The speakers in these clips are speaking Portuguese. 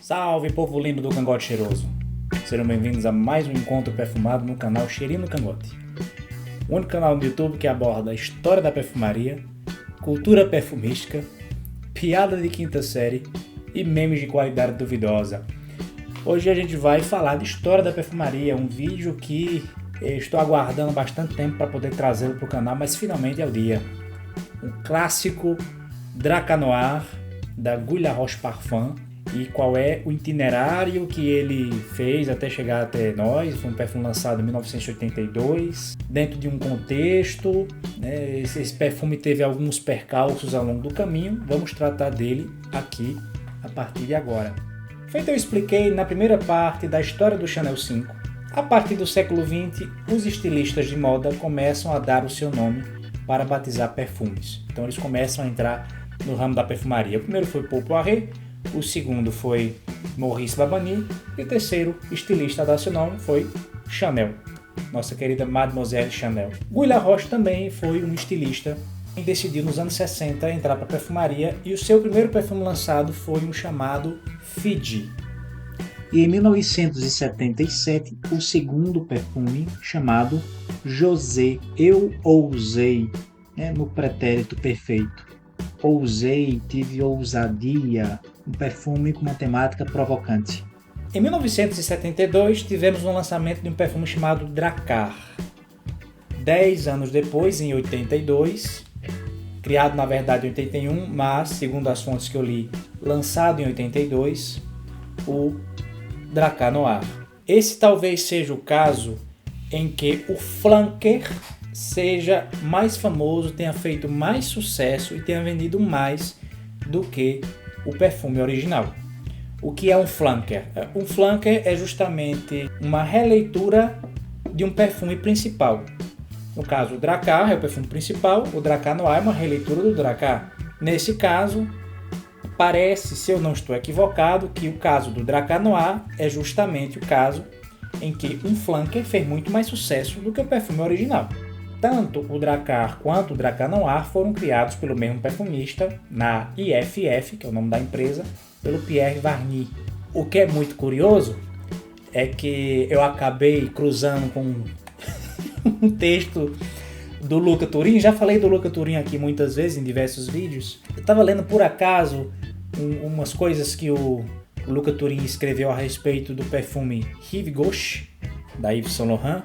Salve, povo lindo do Cangote Cheiroso! Sejam bem-vindos a mais um encontro perfumado no canal Cheirinho no Cangote. O único canal no YouTube que aborda a história da perfumaria, cultura perfumística, piada de quinta série e memes de qualidade duvidosa. Hoje a gente vai falar de história da perfumaria, um vídeo que eu estou aguardando bastante tempo para poder trazê-lo para o canal, mas finalmente é o dia. Um clássico Draca Noir da Guy Laroche Parfum. E qual é o itinerário que ele fez até chegar até nós. Foi um perfume lançado em 1982, dentro de um contexto, né? Esse perfume teve alguns percalços ao longo do caminho. Vamos tratar dele aqui a partir de agora. Feito eu expliquei na primeira parte da história do Chanel 5, a partir do século XX, os estilistas de moda começam a dar o seu nome para batizar perfumes. Então eles começam a entrar no ramo da perfumaria. O primeiro foi Paul Poiret, o segundo foi Maurice Babani e o terceiro estilista a dar seu nome foi Chanel, nossa querida Mademoiselle Chanel. Guy Laroche também foi um estilista e decidiu nos anos 60 entrar para a perfumaria, e o seu primeiro perfume lançado foi um chamado Fiji. E em 1977 o segundo perfume chamado José. Eu ousei, no pretérito perfeito. Ousei, tive ousadia, um perfume com uma temática provocante. Em 1972 tivemos um lançamento de um perfume chamado Drakkar. 10 anos depois, em 82, criado na verdade em 81, mas segundo as fontes que eu li, lançado em 82, o Draca Noir. Esse talvez seja o caso em que o flanker seja mais famoso, tenha feito mais sucesso e tenha vendido mais do que o perfume original. O que é um flanker? Um flanker é justamente uma releitura de um perfume principal. No caso, o Drakkar é o perfume principal, o Draca Noir é uma releitura do Drakkar. Nesse caso, parece, se eu não estou equivocado, que o caso do Draca Noir é justamente o caso em que um flanker fez muito mais sucesso do que o perfume original. Tanto o Drakkar quanto o Draca Noir foram criados pelo mesmo perfumista na IFF, que é o nome da empresa, pelo Pierre Varny. O que é muito curioso é que eu acabei cruzando com um texto do Luca Turin. Já falei do Luca Turin aqui muitas vezes em diversos vídeos. Eu estava lendo por acaso umas coisas que o Luca Turin escreveu a respeito do perfume Rive Gauche, da Yves Saint Laurent.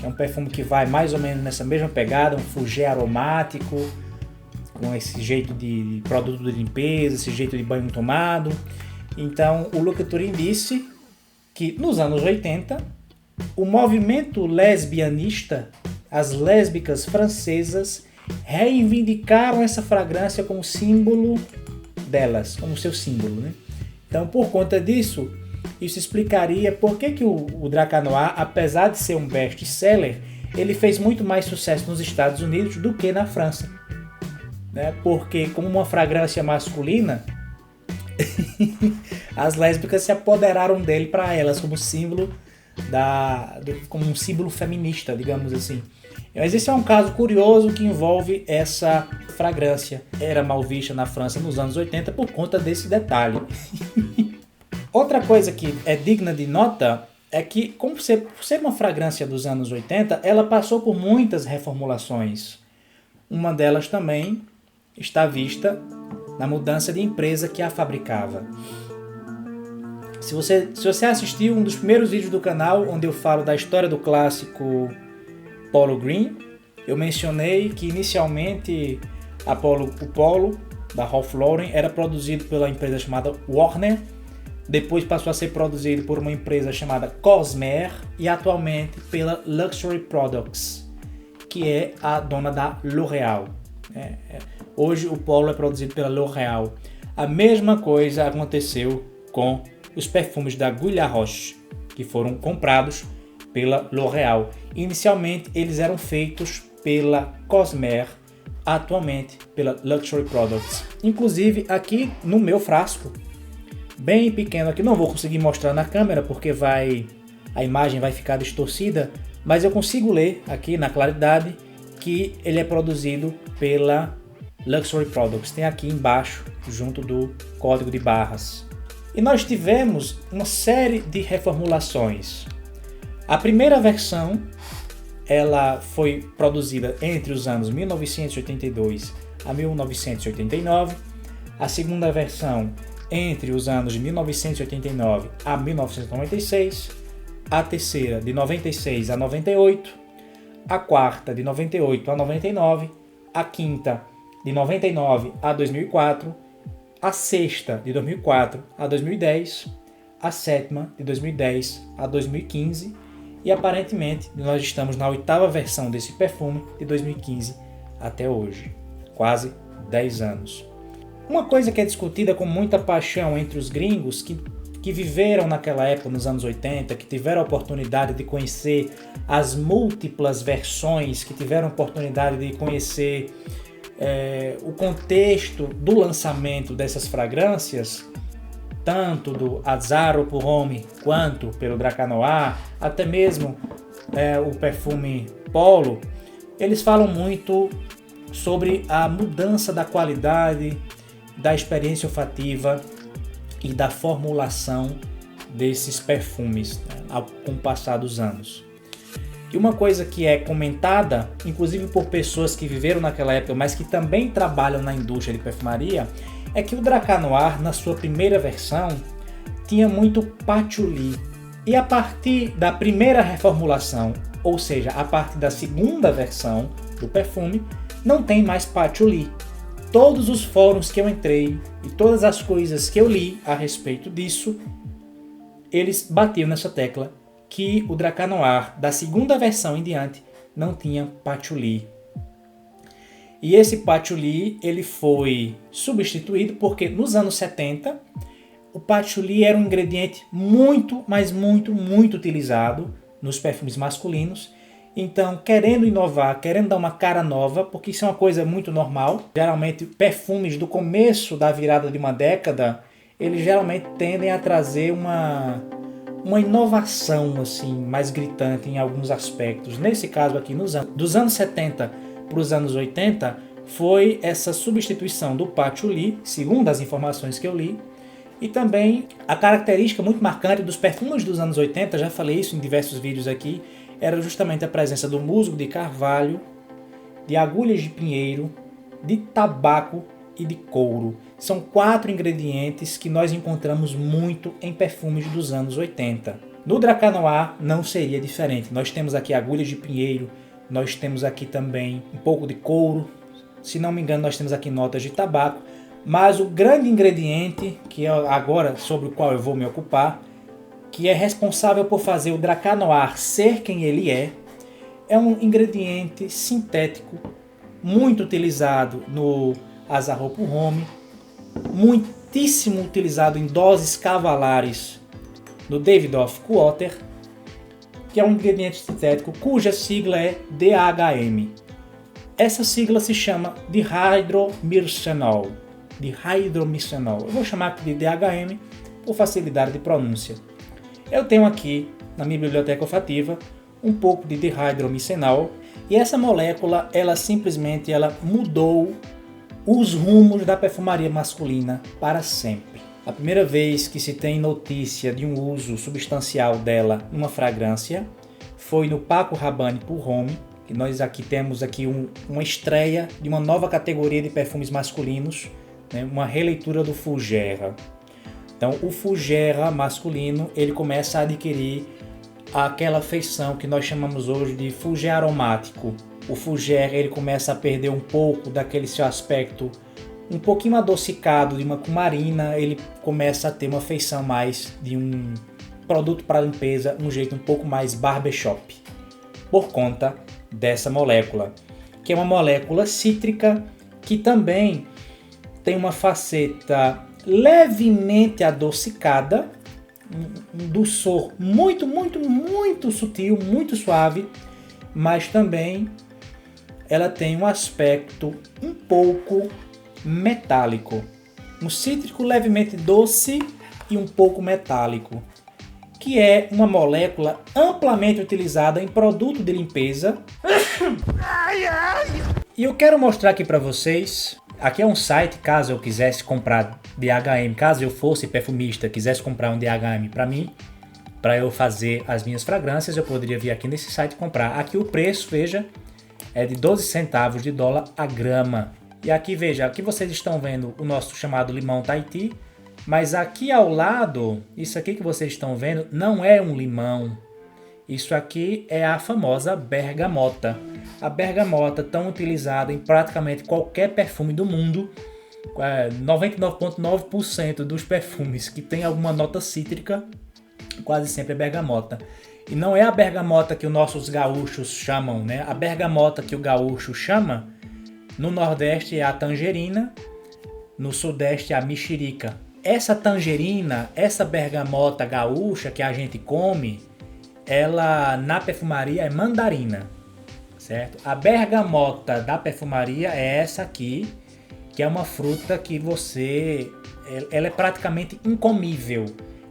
É um perfume que vai mais ou menos nessa mesma pegada, um fougère aromático, com esse jeito de produto de limpeza, esse jeito de banho tomado. Então, o Luca Turin disse que nos anos 80, o movimento lesbianista, as lésbicas francesas, reivindicaram essa fragrância como símbolo delas, como seu símbolo, né? Então, por conta disso, isso explicaria por que o Draca Noir, apesar de ser um best-seller, ele fez muito mais sucesso nos Estados Unidos do que na França. Né? Porque, como uma fragrância masculina, as lésbicas se apoderaram dele para elas como símbolo, como um símbolo feminista, digamos assim. Mas esse é um caso curioso que envolve essa fragrância. Era mal vista na França nos anos 80 por conta desse detalhe. Outra coisa que é digna de nota é que, por ser uma fragrância dos anos 80, ela passou por muitas reformulações. Uma delas também está vista na mudança de empresa que a fabricava. Se você assistiu um dos primeiros vídeos do canal, onde eu falo da história do clássico Polo Green, eu mencionei que inicialmente o Polo da Ralph Lauren era produzido pela empresa chamada Warner. Depois passou a ser produzido por uma empresa chamada Cosmer e atualmente pela Luxury Products, que é a dona da L'Oréal. Hoje o Polo é produzido pela L'Oréal. A mesma coisa aconteceu com os perfumes da Guy Laroche, que foram comprados pela L'Oréal. Inicialmente eles eram feitos pela Cosmer, atualmente pela Luxury Products. Inclusive aqui no meu frasco, bem pequeno aqui, não vou conseguir mostrar na câmera porque a imagem vai ficar distorcida, mas eu consigo ler aqui na claridade que ele é produzido pela Luxury Products. Tem aqui embaixo, junto do código de barras. E nós tivemos uma série de reformulações. A primeira versão, ela foi produzida entre os anos 1982 a 1989. A segunda versão, entre os anos de 1989 a 1996. A terceira, de 96 a 98. A quarta, de 98 a 99. A quinta, de 99 a 2004. A sexta, de 2004 a 2010. A sétima, de 2010 a 2015. E aparentemente nós estamos na oitava versão desse perfume, de 2015 até hoje. Quase 10 anos. Uma coisa que é discutida com muita paixão entre os gringos que viveram naquela época, nos anos 80, que tiveram a oportunidade de conhecer as múltiplas versões, que tiveram a oportunidade de conhecer o contexto do lançamento dessas fragrâncias, tanto do Azzaro Pour Homme quanto pelo Dracar Noir, até mesmo o perfume Polo, eles falam muito sobre a mudança da qualidade, da experiência olfativa e da formulação desses perfumes, né, com o passar dos anos. E uma coisa que é comentada, inclusive por pessoas que viveram naquela época, mas que também trabalham na indústria de perfumaria, é que o Dracar Noir, na sua primeira versão, tinha muito patchouli. E a partir da primeira reformulação, ou seja, a partir da segunda versão do perfume, não tem mais patchouli. Todos os fóruns que eu entrei e todas as coisas que eu li a respeito disso, eles batiam nessa tecla que o Dracar Noir, da segunda versão em diante, não tinha patchouli. E esse patchouli ele foi substituído porque nos anos 70 o patchouli era um ingrediente muito, mas muito, muito utilizado nos perfumes masculinos. Então, querendo inovar, querendo dar uma cara nova, porque isso é uma coisa muito normal. Geralmente, perfumes do começo da virada de uma década, eles geralmente tendem a trazer uma inovação assim, mais gritante em alguns aspectos. Nesse caso aqui, dos anos 70 para os anos 80, foi essa substituição do patchouli, segundo as informações que eu li, e também a característica muito marcante dos perfumes dos anos 80, já falei isso em diversos vídeos aqui, era justamente a presença do musgo de carvalho, de agulhas de pinheiro, de tabaco e de couro. São 4 ingredientes que nós encontramos muito em perfumes dos anos 80. No Dracar Noir não seria diferente. Nós temos aqui agulhas de pinheiro, nós temos aqui também um pouco de couro, se não me engano nós temos aqui notas de tabaco, mas o grande ingrediente, que é agora sobre o qual eu vou me ocupar, que é responsável por fazer o Dracar Noir ser quem ele é um ingrediente sintético muito utilizado no Azzaro Pour Homme, muitíssimo utilizado em doses cavalares no Davidoff Quater, que é um ingrediente sintético cuja sigla é DHM. Essa sigla se chama dihydromircenol. Eu vou chamar aqui de DHM por facilidade de pronúncia. Eu tenho aqui na minha biblioteca olfativa um pouco de dihydromicenol e essa molécula ela simplesmente mudou os rumos da perfumaria masculina para sempre. A primeira vez que se tem notícia de um uso substancial dela numa fragrância foi no Paco Rabanne Pour Homme, que nós aqui temos uma estreia de uma nova categoria de perfumes masculinos, né, uma releitura do Fougère. Então o Fougère masculino ele começa a adquirir aquela feição que nós chamamos hoje de Fougère aromático. O Fougère ele começa a perder um pouco daquele seu aspecto um pouquinho adocicado de uma cumarina, ele começa a ter uma feição mais de um produto para limpeza, um jeito um pouco mais barbershop, por conta dessa molécula, que é uma molécula cítrica que também tem uma faceta levemente adocicada, um dulçor muito, muito, muito sutil, muito suave, mas também ela tem um aspecto um pouco metálico, um cítrico levemente doce e um pouco metálico, que é uma molécula amplamente utilizada em produto de limpeza. E eu quero mostrar aqui para vocês, aqui é um site, caso eu quisesse comprar DHM, caso eu fosse perfumista, quisesse comprar um DHM para mim, para eu fazer as minhas fragrâncias, eu poderia vir aqui nesse site comprar. Aqui o preço, veja, é de 12 centavos de dólar a grama. E aqui, veja, aqui vocês estão vendo o nosso chamado limão Tahiti, mas aqui ao lado, isso aqui que vocês estão vendo, não é um limão. Isso aqui é a famosa bergamota. A bergamota tão utilizada em praticamente qualquer perfume do mundo. 99,9% dos perfumes que tem alguma nota cítrica, quase sempre é bergamota. E não é a bergamota que os nossos gaúchos chamam, né? A bergamota que o gaúcho chama, no Nordeste é a tangerina, no Sudeste é a mexerica. Essa tangerina, essa bergamota gaúcha que a gente come, ela na perfumaria é mandarina, certo? A bergamota da perfumaria é essa aqui, que é uma fruta que ela é praticamente incomível.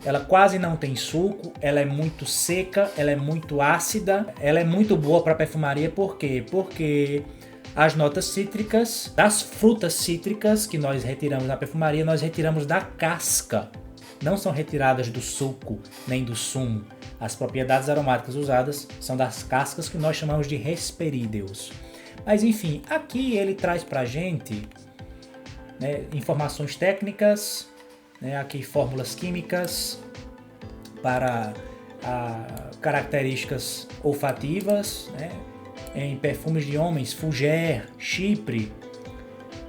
Ela quase não tem suco, ela é muito seca, ela é muito ácida, ela é muito boa para perfumaria. Por quê? Porque as notas cítricas, das frutas cítricas que nós retiramos na perfumaria, nós retiramos da casca. Não são retiradas do suco, nem do sumo. As propriedades aromáticas usadas são das cascas que nós chamamos de hesperídeos. Mas enfim, aqui ele traz pra gente, né, informações técnicas, né, aqui fórmulas químicas para características olfativas, né, em perfumes de homens, Fougère, Chypre.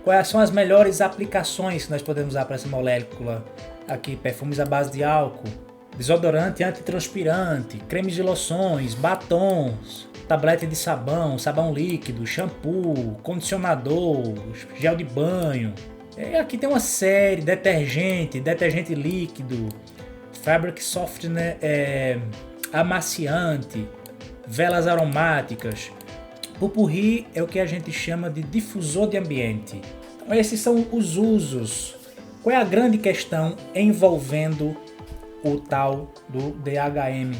Quais são as melhores aplicações que nós podemos usar para essa molécula? Aqui, perfumes à base de álcool, desodorante antitranspirante, cremes e loções, batons, tablete de sabão, sabão líquido, shampoo, condicionador, gel de banho. E aqui tem uma série, detergente líquido, fabric softener, amaciante, velas aromáticas. Pupurri é o que a gente chama de difusor de ambiente. Então, esses são os usos. Qual é a grande questão envolvendo o tal do DHM?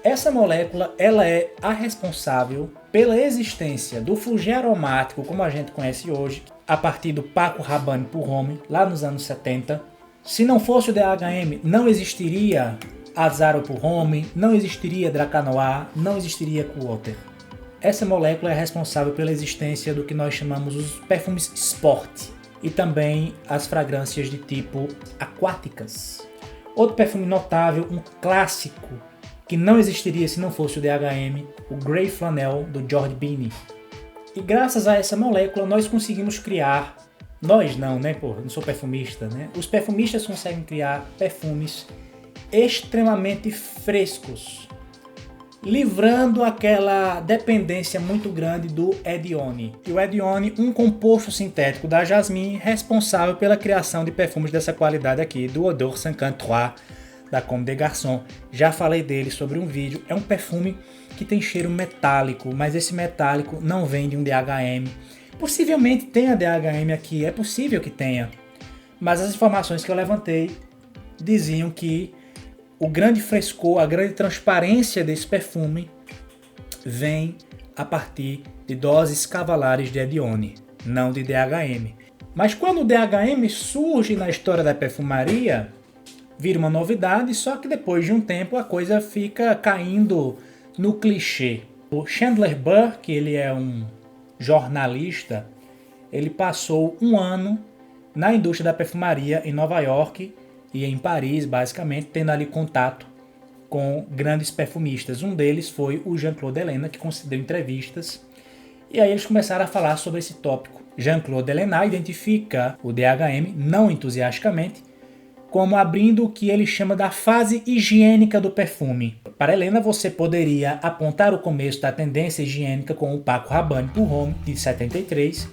Essa molécula ela é a responsável pela existência do Fougère aromático como a gente conhece hoje, a partir do Paco Rabanne pour Homme, lá nos anos 70. Se não fosse o DHM, não existiria Azzaro pour Homme, não existiria Dracar Noir, não existiria Quater. Essa molécula é responsável pela existência do que nós chamamos os perfumes sport e também as fragrâncias de tipo aquáticas. Outro perfume notável, um clássico, que não existiria se não fosse o DHM, o Grey Flannel do George Beanie. E graças a essa molécula nós conseguimos criar, nós não, né, não sou perfumista, né? Os perfumistas conseguem criar perfumes extremamente frescos, livrando aquela dependência muito grande do Edione. E o Edione, um composto sintético da jasmine, responsável pela criação de perfumes dessa qualidade aqui, do Odeur 53 da Comme des Garçons. Já falei dele sobre um vídeo. É um perfume que tem cheiro metálico, mas esse metálico não vem de um DHM. Possivelmente tenha DHM aqui, é possível que tenha, mas as informações que eu levantei diziam que o grande frescor, a grande transparência desse perfume vem a partir de doses cavalares de Edione, não de DHM. Mas quando o DHM surge na história da perfumaria, vira uma novidade, só que depois de um tempo a coisa fica caindo no clichê. O Chandler Burr, que ele é um jornalista, ele passou um ano na indústria da perfumaria em Nova York e em Paris, basicamente, tendo ali contato com grandes perfumistas. Um deles foi o Jean-Claude Ellena, que concedeu entrevistas, e aí eles começaram a falar sobre esse tópico. Jean-Claude Ellena identifica o DHM, não entusiasticamente, como abrindo o que ele chama da fase higiênica do perfume. Para Ellena, você poderia apontar o começo da tendência higiênica com o Paco Rabanne pour Homme, de 73,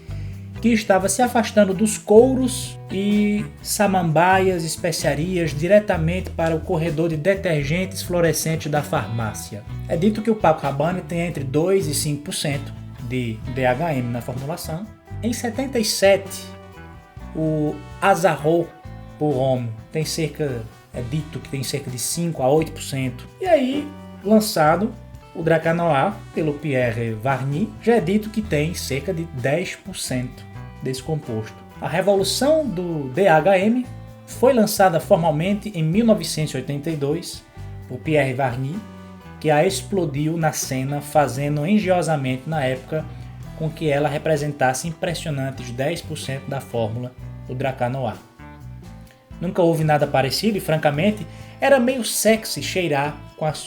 que estava se afastando dos couros e samambaias, especiarias, diretamente para o corredor de detergentes fluorescentes da farmácia. É dito que o Paco Rabanne tem entre 2% e 5% de DHM na formulação. Em 77, o Azzaro pour Homme tem é dito que tem cerca de 5 a 8%. E aí, lançado o Dracar Noir pelo Pierre Varny, já é dito que tem cerca de 10% desse composto. A revolução do DHM foi lançada formalmente em 1982 por Pierre Varny, que a explodiu na cena, fazendo engenhosamente na época com que ela representasse impressionantes 10% da fórmula do Dracar Noir. Nunca houve nada parecido e, francamente, era meio sexy cheirar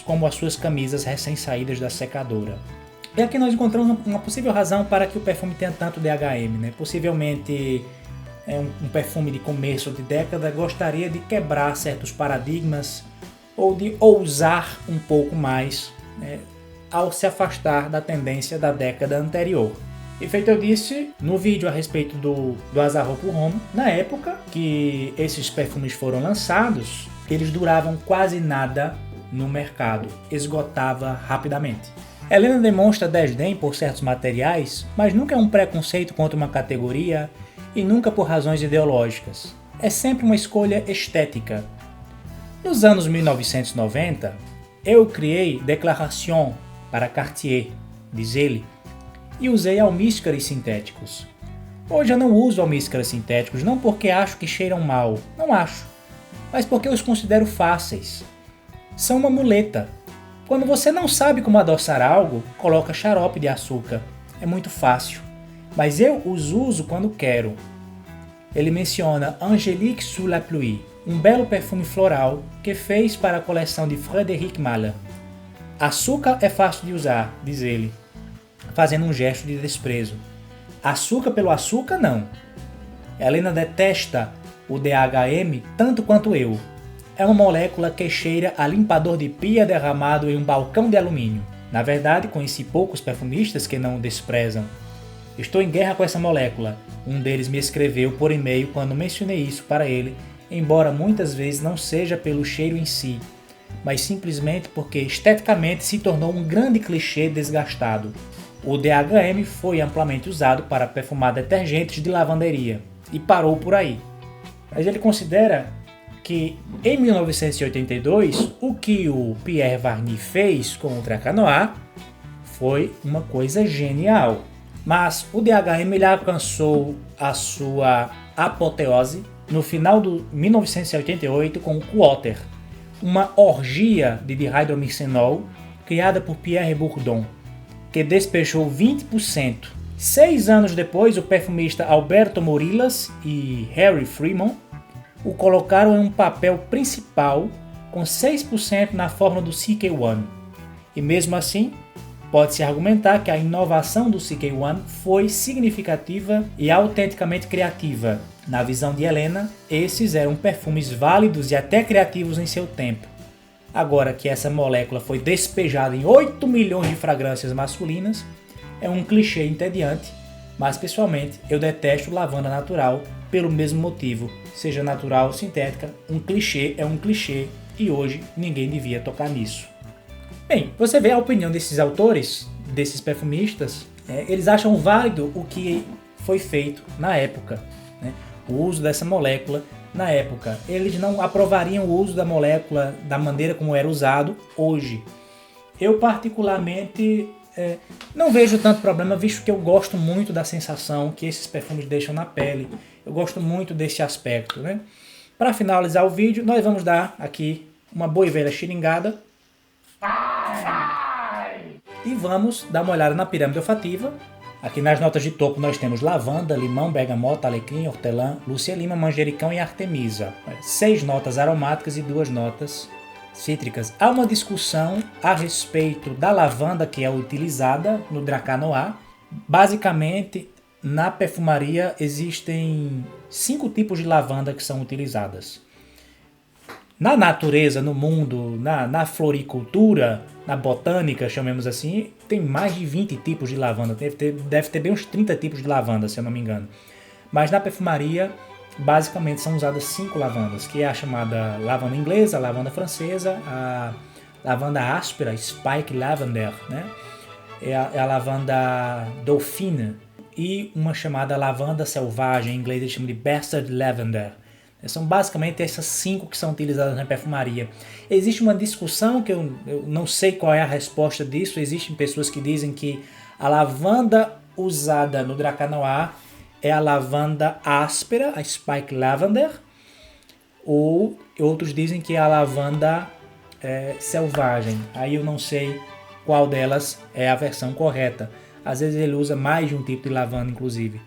como as suas camisas recém-saídas da secadora. E aqui nós encontramos uma possível razão para que o perfume tenha tanto DHM, né? Possivelmente um perfume de começo de década gostaria de quebrar certos paradigmas ou de ousar um pouco mais, né, ao se afastar da tendência da década anterior. E feito eu disse no vídeo a respeito do Azzarro Pour Homme, na época que esses perfumes foram lançados, eles duravam quase nada no mercado, esgotava rapidamente. Helena demonstra desdém por certos materiais, mas nunca é um preconceito contra uma categoria e nunca por razões ideológicas. É sempre uma escolha estética. Nos anos 1990, eu criei Declaration para Cartier, diz ele, e usei almíscares sintéticos. Hoje eu não uso almíscares sintéticos, não porque acho que cheiram mal, não acho, mas porque eu os considero fáceis. São uma muleta. Quando você não sabe como adoçar algo, coloca xarope de açúcar. É muito fácil. Mas eu os uso quando quero. Ele menciona Angélique sous la pluie, um belo perfume floral que fez para a coleção de Frédéric Malle. Açúcar é fácil de usar, diz ele, fazendo um gesto de desprezo. Açúcar pelo açúcar, não. Helena detesta o DHM tanto quanto eu. É uma molécula que cheira a limpador de pia derramado em um balcão de alumínio. Na verdade, conheci poucos perfumistas que não o desprezam. Estou em guerra com essa molécula. Um deles me escreveu por e-mail quando mencionei isso para ele, embora muitas vezes não seja pelo cheiro em si, mas simplesmente porque esteticamente se tornou um grande clichê desgastado. O DHM foi amplamente usado para perfumar detergentes de lavanderia, e parou por aí. Mas ele considera que em 1982, o que o Pierre Varny fez com o Dracar Noir foi uma coisa genial. Mas o DHM ele alcançou a sua apoteose no final de 1988 com o Quater, uma orgia de dihydromicenol criada por Pierre Bourdon, que despejou 20%. 6 anos depois, o perfumista Alberto Morillas e Harry Freeman o colocaram em um papel principal com 6% na fórmula do CK1. E mesmo assim, pode-se argumentar que a inovação do CK1 foi significativa e autenticamente criativa. Na visão de Helena, esses eram perfumes válidos e até criativos em seu tempo. Agora que essa molécula foi despejada em 8 milhões de fragrâncias masculinas, é um clichê entediante, mas pessoalmente eu detesto lavanda natural pelo mesmo motivo. Seja natural ou sintética, um clichê é um clichê e hoje ninguém devia tocar nisso. Bem, você vê a opinião desses autores, desses perfumistas, eles acham válido o que foi feito na época, né? O uso dessa molécula na época. Eles não aprovariam o uso da molécula da maneira como era usado hoje. Eu particularmente não vejo tanto problema, visto que eu gosto muito da sensação que esses perfumes deixam na pele. Eu gosto muito desse aspecto, né? Para finalizar o vídeo, nós vamos dar aqui uma boa e velha xiringada. E vamos dar uma olhada na pirâmide olfativa. Aqui nas notas de topo nós temos lavanda, limão, bergamota, alecrim, hortelã, lúcia lima, manjericão e artemisa. 6 notas aromáticas e 2 notas cítricas. Há uma discussão a respeito da lavanda que é utilizada no Dracar Noir. Basicamente, na perfumaria existem 5 tipos de lavanda que são utilizadas. Na natureza, no mundo, na floricultura, na botânica, chamemos assim, tem mais de 20 tipos de lavanda. Deve ter bem uns 30 tipos de lavanda, se eu não me engano. Mas na perfumaria, basicamente são usadas 5 lavandas, que é a chamada lavanda inglesa, a lavanda francesa, a lavanda áspera, Spike Lavender, né? É a lavanda Dauphine, e uma chamada lavanda selvagem, em inglês eles chamam de Bastard Lavender. São basicamente essas 5 que são utilizadas na perfumaria. Existe uma discussão que eu não sei qual é a resposta disso. Existem pessoas que dizem que a lavanda usada no Dracar Noir é a lavanda áspera, a Spike Lavender. ou outros dizem que é a lavanda selvagem. Aí eu não sei qual delas é a versão correta. Às vezes ele usa mais de um tipo de lavanda, inclusive.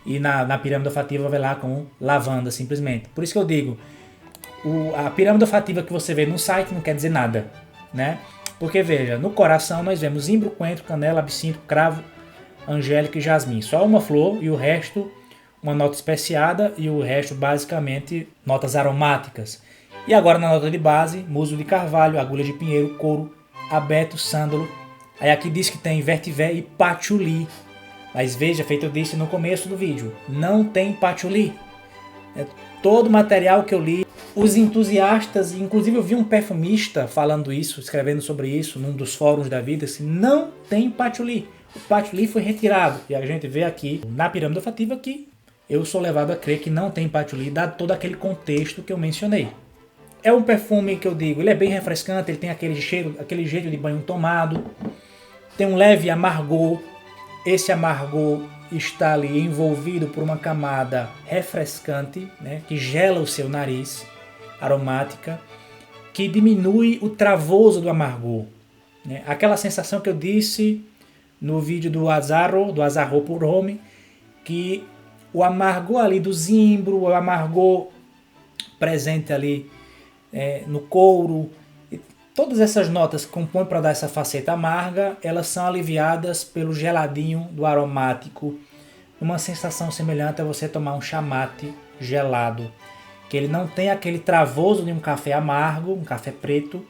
E na pirâmide olfativa vai lá com lavanda, simplesmente. Por isso que eu digo, a pirâmide olfativa que você vê no site não quer dizer nada, né? Porque veja, no coração nós vemos imbro, coentro, canela, absinto, cravo, angélica e jasmim. Só uma flor e o resto uma nota especiada e o resto basicamente notas aromáticas. E agora na nota de base, musgo de carvalho, agulha de pinheiro, couro, abeto, sândalo. Aí aqui diz que tem vetiver e patchouli. Mas veja, feito eu disse no começo do vídeo, não tem patchouli. Todo o material que eu li, os entusiastas, inclusive eu vi um perfumista falando isso, escrevendo sobre isso num dos fóruns da vida, assim, não tem patchouli. O patchouli foi retirado. E a gente vê aqui na pirâmide olfativa que eu sou levado a crer que não tem patchouli, dado todo aquele contexto que eu mencionei. É um perfume que eu digo, ele é bem refrescante, ele tem aquele cheiro, aquele jeito de banho tomado, tem um leve amargor. Esse amargor está ali envolvido por uma camada refrescante, né, que gela o seu nariz, aromática, que diminui o travoso do amargor. Né? Aquela sensação que eu disse no vídeo do Azarro por Home, que o amargor ali do zimbro, o amargor presente ali no couro, todas essas notas que compõem para dar essa faceta amarga, elas são aliviadas pelo geladinho do aromático, uma sensação semelhante a você tomar um chamate gelado, que ele não tem aquele travoso de um café amargo, um café preto,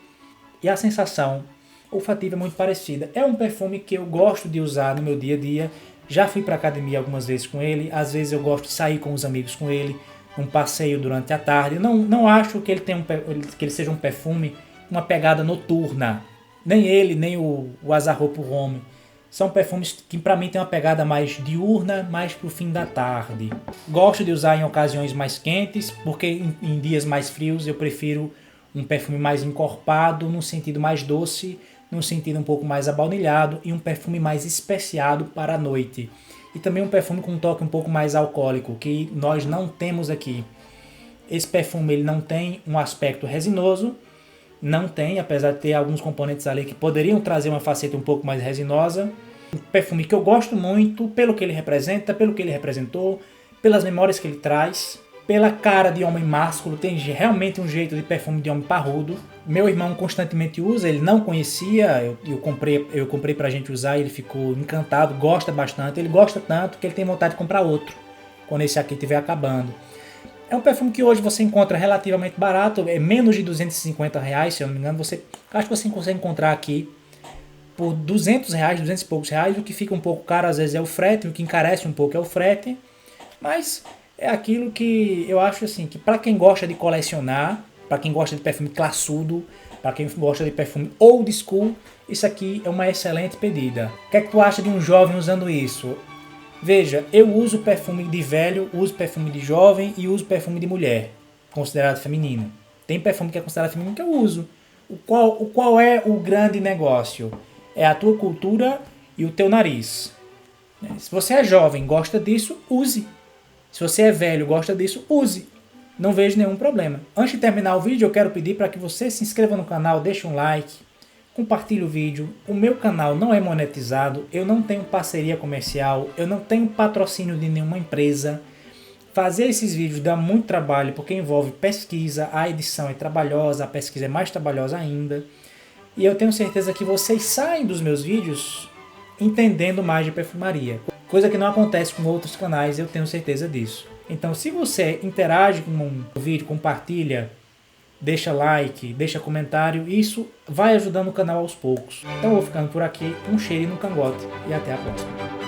e a sensação olfativa é muito parecida. É um perfume que eu gosto de usar no meu dia a dia, já fui para academia algumas vezes com ele, às vezes eu gosto de sair com os amigos com ele, um passeio durante a tarde. Não acho que ele seja um perfume, uma pegada noturna. Nem ele, nem o Azarro por Home. São perfumes que para mim tem uma pegada mais diurna, mais pro fim da tarde. Gosto de usar em ocasiões mais quentes, porque em dias mais frios eu prefiro um perfume mais encorpado, num sentido mais doce, num sentido um pouco mais abaunilhado e um perfume mais especiado para a noite. E também um perfume com um toque um pouco mais alcoólico, que nós não temos aqui. Esse perfume ele não tem um aspecto resinoso, não tem, apesar de ter alguns componentes ali que poderiam trazer uma faceta um pouco mais resinosa. Um perfume que eu gosto muito, pelo que ele representa, pelo que ele representou, pelas memórias que ele traz, pela cara de homem másculo, tem realmente um jeito de perfume de homem parrudo. Meu irmão constantemente usa, ele não conhecia, eu comprei pra gente usar, ele ficou encantado, gosta bastante, ele gosta tanto que ele tem vontade de comprar outro, quando esse aqui estiver acabando. É um perfume que hoje você encontra relativamente barato, é menos de R$250, se eu não me engano, acho que você consegue encontrar aqui por R$200, 200 e poucos reais, o que fica um pouco caro às vezes é o frete, o que encarece um pouco é o frete, mas é aquilo que eu acho assim, que para quem gosta de colecionar, para quem gosta de perfume classudo, para quem gosta de perfume old school, isso aqui é uma excelente pedida. O que é que tu acha de um jovem usando isso? Veja, eu uso perfume de velho, uso perfume de jovem e uso perfume de mulher, considerado feminino. Tem perfume que é considerado feminino que eu uso. Qual é o grande negócio? É a tua cultura e o teu nariz. Se você é jovem, gosta disso, use. Se você é velho, gosta disso, use. Não vejo nenhum problema. Antes de terminar o vídeo, eu quero pedir para que você se inscreva no canal, deixe um like, compartilhe o vídeo. O meu canal não é monetizado, eu não tenho parceria comercial, eu não tenho patrocínio de nenhuma empresa. Fazer esses vídeos dá muito trabalho porque envolve pesquisa, a edição é trabalhosa, a pesquisa é mais trabalhosa ainda. E eu tenho certeza que vocês saem dos meus vídeos entendendo mais de perfumaria. Coisa que não acontece com outros canais, eu tenho certeza disso. Então, se você interage com o vídeo, compartilha, deixa like, deixa comentário, isso vai ajudando o canal aos poucos. Então, eu vou ficando por aqui, um cheirinho no cangote e até a próxima.